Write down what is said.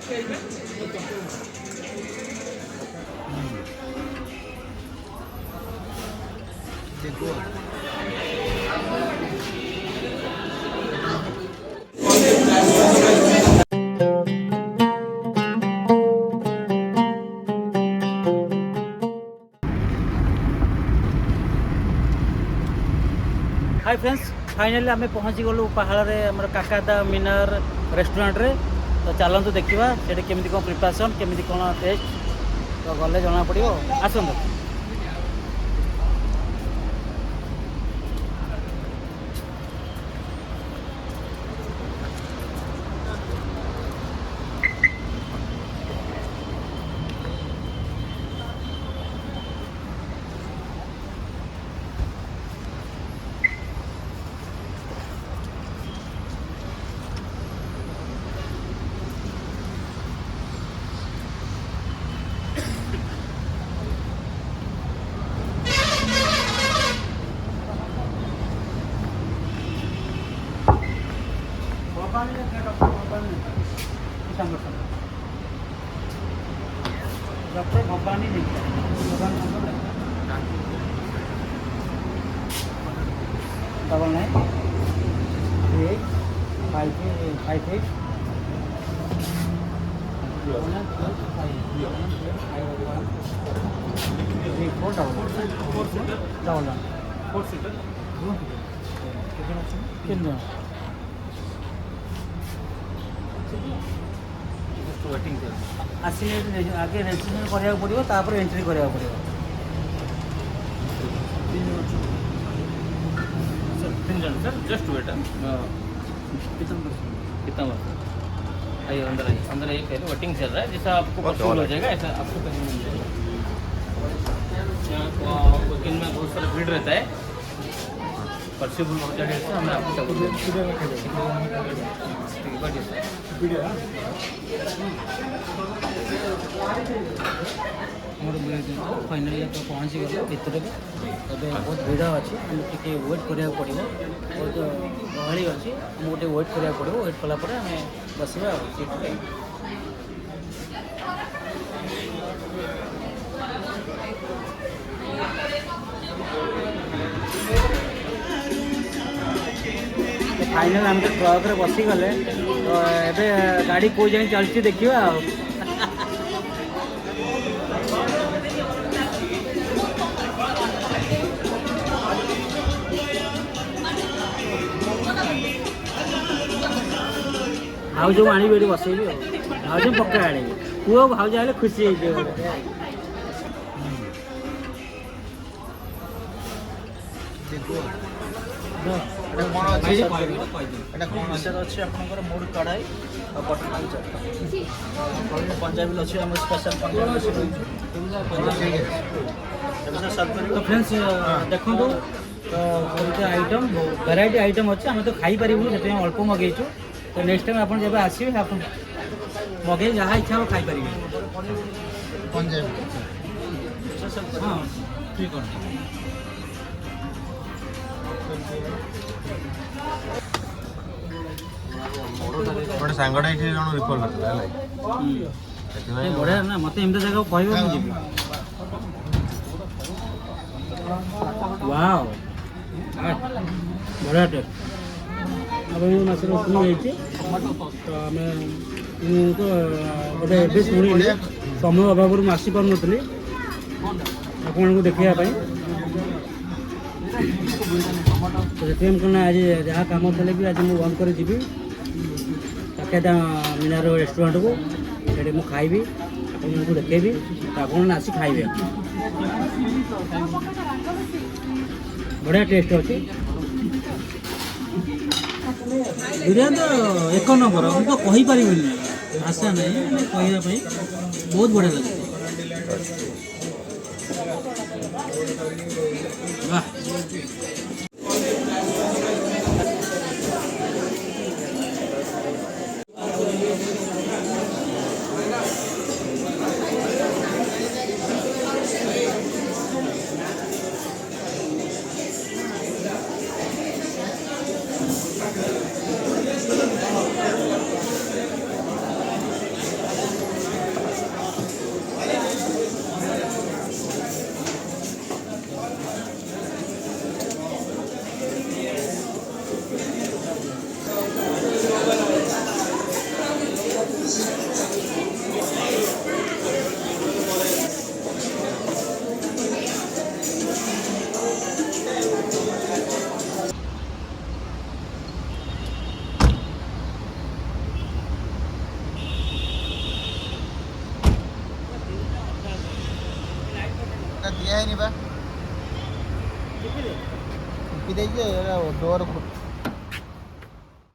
देखो hi friends finally आम पहुँची गलु पहाड़ रे हमर काकादा मीनार रेस्टोरेंट रे। तो चलतु देखा से केमी कौन प्रिपरेसन केमी कौन टेस्ट तो गले जना पड़ो आसतु। डॉक्टर भवानी डबल 9 5 8 आसिले आगे रेजिस्ट्रेशन करा पड़ो तापर एंट्री करा पड़ो। तीन जन सर जस्ट वेट कितना आइए अंदर एक है वेटिंग चल रहा है जैसा आपको पॉसिबल हो जाएगा ऐसा आपको कहीं मिल जाएगा। यहाँ दिन में बहुत सारा भीड़ रहता है पॉसिबल हो जाएगा हमें आपको फाइनाली आप पहुँची गल भितर भी अभी बहुत भिड़ अच्छी टे वेट करा पड़ो बहुत गहली अच्छी गोटे वेट करा पड़ो वेट कलापर आम बसवा सीट्रे। फाइनल आम तो ट्रक रे बसी गले तो ए गाड़ी कौ जाए चलती देखा भाज आने बसैबी भाज पक्का आने पुआ भाज आए खुशी हो मूड कड़ाई पंजाबी अच्छे स्पेशल तो फ्रेंड्स देखो तो आइटम वेराइटी आइटम अच्छे आम तो खाई पारूँ से अल्प मगेचु तो नेक्स्ट टाइम आप जब आसवे आप मगे जहाँ इच्छा खाई पारे हाँ ठीक है गोटे सांगटा ये जन रिकॉल करता है बढ़िया ना मत एम जगह कह जी वाओ बढ़िया टेस्ट अब मसला शुणी तो आम तो गोटे ए शुणी समय अभाव आसी पार नी आपको देखापी तो कहना आज जहाँ कम कले भी आज मुझे बंद कर जी काकेदा मीनार रेस्टोरेंट को ये मुझे खाइबी आपको देखेबी आपने आसी खाइबे बढ़िया टेस्ट अच्छी बिरयानी तो एक नंबर मुझे कही पारि भाषा नहीं कहवाई बहुत बढ़िया लगे वाह दिया है नहीं बा टिपी देजे डोर